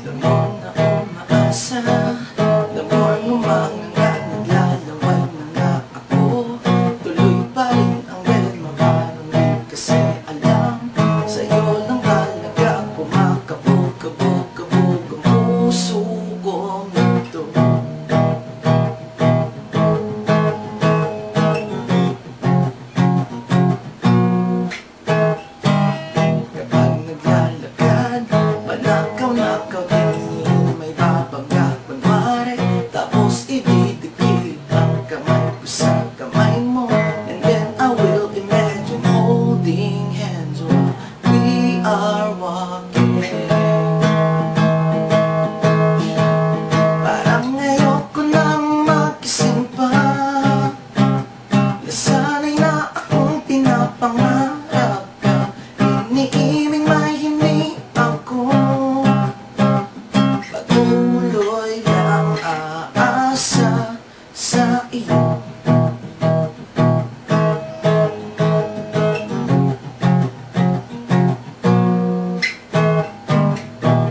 Lamang na umaasa, lamang umangangat, naglalaway na nga ako. Tuloy pa rin ang welma, parang di kasi alam. Sa'yo lang talaga kumakabog-kabog-kabog ang puso kong ito. Kapag naglalakad, manakaw-nakaw din may babangga kunwari, tapos ididikit ang kamay ko sa kamay mo. And then I will imagine holding hands while we are walking. Parang ayoko nang magising pa, nasanay na akong pinapangarap ka. Iniibig may hindi ako, patuloy lang aasa sa iyo.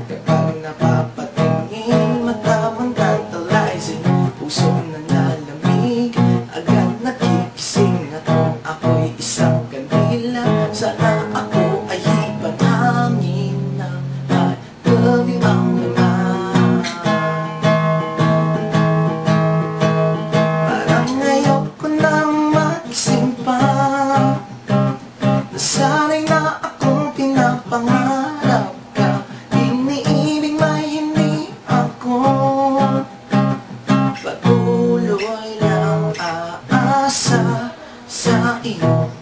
Kapag napapatingin, matamang tantalizing, pusong nanalamig, agad nagigising. At kung ako'y isang kandila, sana ako ay ipanangin ng I love you ang laman. Parang ayoko nang magising pa, nasanay na akong pinapangarap ka. Iniibig may hindi ako, patuloy lang aasa sa iyo.